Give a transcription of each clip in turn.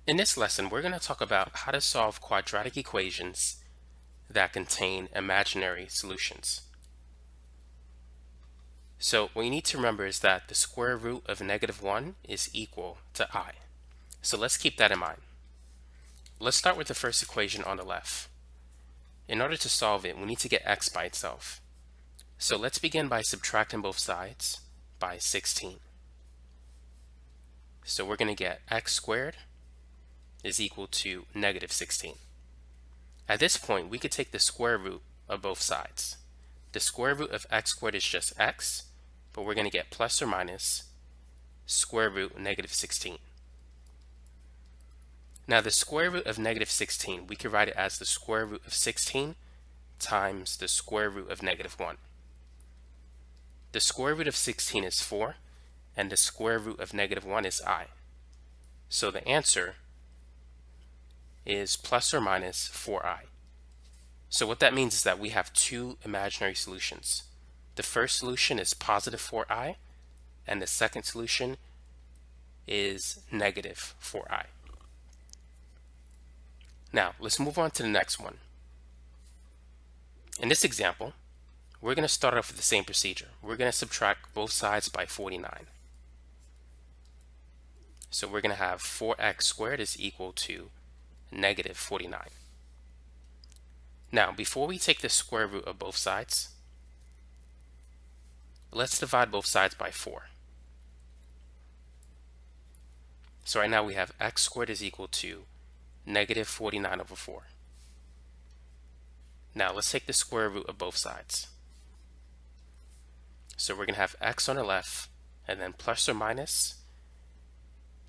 In this lesson, we're going to talk about how to solve quadratic equations that contain imaginary solutions. So what you need to remember is that the square root of -1 is equal to I. So let's keep that in mind. Let's start with the first equation on the left. In order to solve it, we need to get x by itself. So let's begin by subtracting both sides by 16. So we're going to get x squared is equal to -16. At this point, we could take the square root of both sides. The square root of x squared is just x, but we're going to get plus or minus square root of -16. Now the square root of -16, we could write it as the square root of 16 times the square root of -1. The square root of 16 is 4, and the square root of -1 is I. So the answer is plus or minus 4i. So what that means is that we have two imaginary solutions. The first solution is positive 4i, and the second solution is negative 4i. Now, let's move on to the next one. In this example, we're going to start off with the same procedure. We're going to subtract both sides by 49. So we're going to have 4x squared is equal to -49. Now, before we take the square root of both sides, let's divide both sides by 4. So right now we have x squared is equal to -49/4. Now let's take the square root of both sides. So we're going to have x on the left and then plus or minus.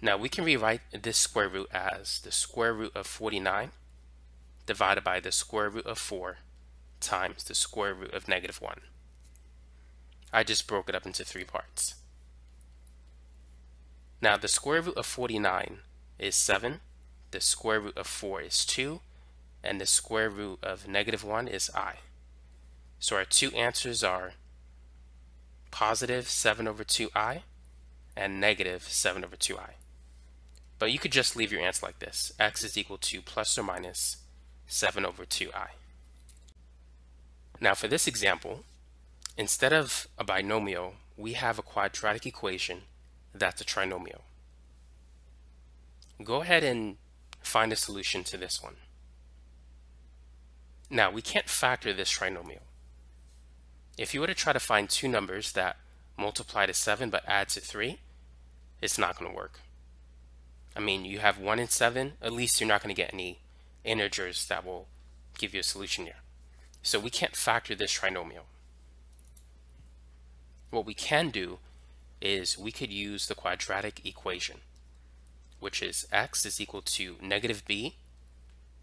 Now we can rewrite this square root as the square root of 49 divided by the square root of 4 times the square root of -1. I just broke it up into 3 parts. Now the square root of 49 is 7, the square root of 4 is 2, and the square root of -1 is I. So our two answers are positive 7/2i and negative 7/2i. But you could just leave your answer like this. X is equal to plus or minus 7/2i. Now for this example, instead of a binomial, we have a quadratic equation that's a trinomial. Go ahead and find a solution to this one. Now we can't factor this trinomial. If you were to try to find two numbers that multiply to 7 but add to 3, it's not going to work. I mean, you have 1 and 7, at least you're not going to get any integers that will give you a solution here. So we can't factor this trinomial. What we can do is we could use the quadratic equation, which is x is equal to -b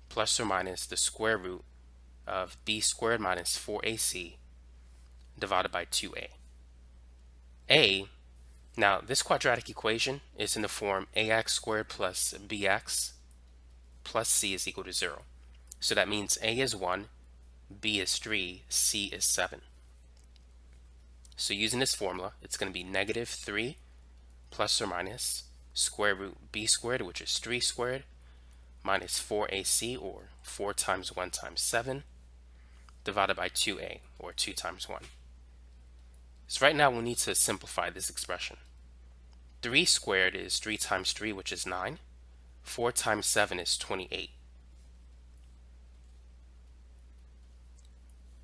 plus or minus the square root of b squared minus 4ac divided by 2a. Now this quadratic equation is in the form ax squared plus bx plus c is equal to 0. So that means a is 1, b is 3, c is 7. So using this formula, it's going to be -3 plus or minus square root b squared, which is 3 squared, minus 4ac, or 4 times 1 times 7, divided by 2a, or 2 times 1. So right now we need to simplify this expression. 3 squared is 3 times 3, which is 9. 4 times 7 is 28.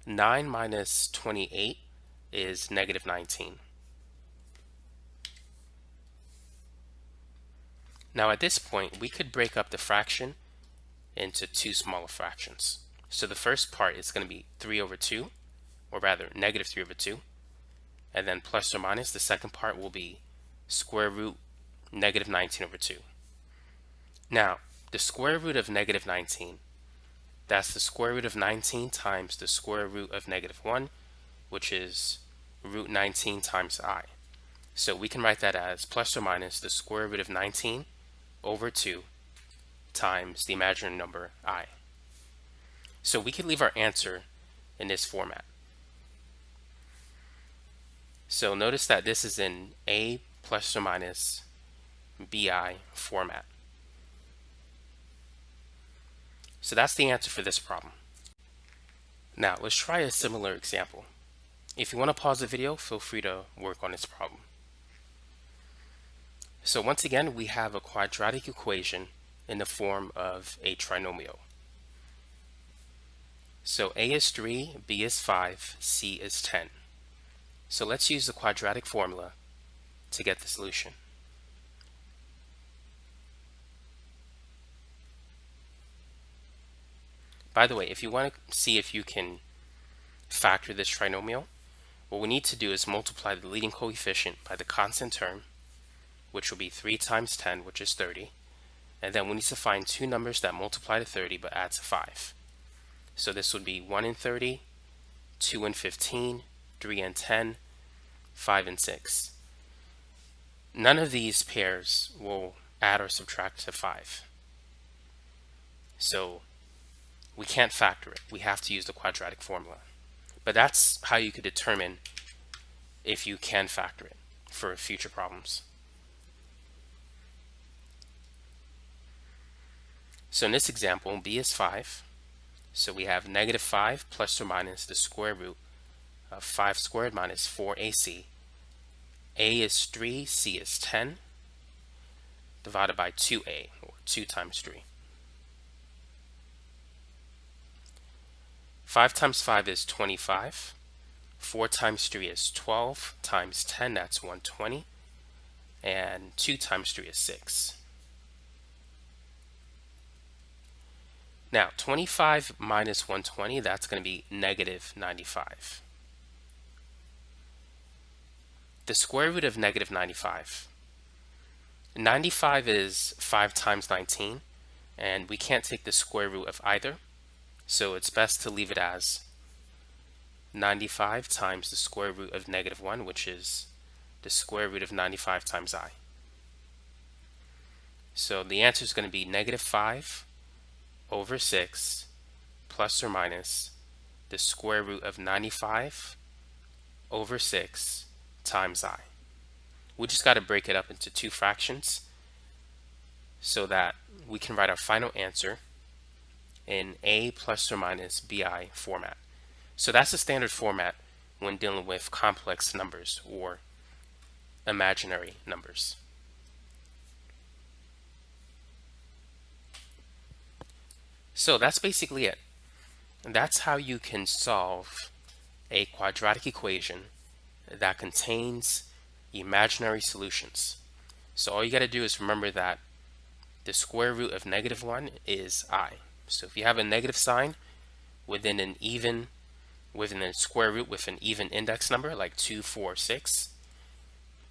9 minus 28 is -19. Now at this point, we could break up the fraction into two smaller fractions. So the first part is going to be 3/2, or rather -3/2. And then plus or minus, the second part will be square root -19/2. Now, the square root of -19, that's the square root of 19 times the square root of -1, which is root 19 times I. So we can write that as plus or minus the square root of 19/2 times the imaginary number I. So we could leave our answer in this format. So notice that this is in a plus or minus bi format. So that's the answer for this problem. Now let's try a similar example. If you want to pause the video, feel free to work on this problem. So once again, we have a quadratic equation in the form of a trinomial. So a is 3, b is 5, c is 10. So let's use the quadratic formula to get the solution. By the way, if you want to see if you can factor this trinomial, what we need to do is multiply the leading coefficient by the constant term, which will be 3 times 10, which is 30. And then we need to find two numbers that multiply to 30 but add to 5. So this would be 1 and 30, 2 and 15, 3 and 10, 5 and 6. None of these pairs will add or subtract to 5. So we can't factor it. We have to use the quadratic formula. But that's how you could determine if you can factor it for future problems. So in this example, b is 5. So we have negative 5 plus or minus the square root of 5 squared minus 4ac. A is 3, c is 10, divided by 2a, or 2 times 3. 5 times 5 is 25. 4 times 3 is 12. Times 10, that's 120. And 2 times 3 is 6. Now, 25 minus 120, that's going to be negative 95. The square root of negative 95. 95 is 5 times 19, and we can't take the square root of either, so it's best to leave it as 95 times the square root of negative 1, which is the square root of 95 times I. So the answer is going to be negative 5 over 6 plus or minus the square root of 95 over 6 times I. We just got to break it up into two fractions so that we can write our final answer in a plus or minus bi format. So that's the standard format when dealing with complex numbers or imaginary numbers. So that's basically it. And that's how you can solve a quadratic equation that contains imaginary solutions. So all you got to do is remember that the square root of negative 1 is I. So if you have a negative sign within a square root with an even index number like 2, 4, 6,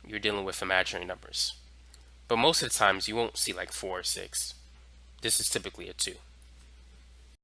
you're dealing with imaginary numbers. But most of the times you won't see like 4 or 6. This is typically a 2.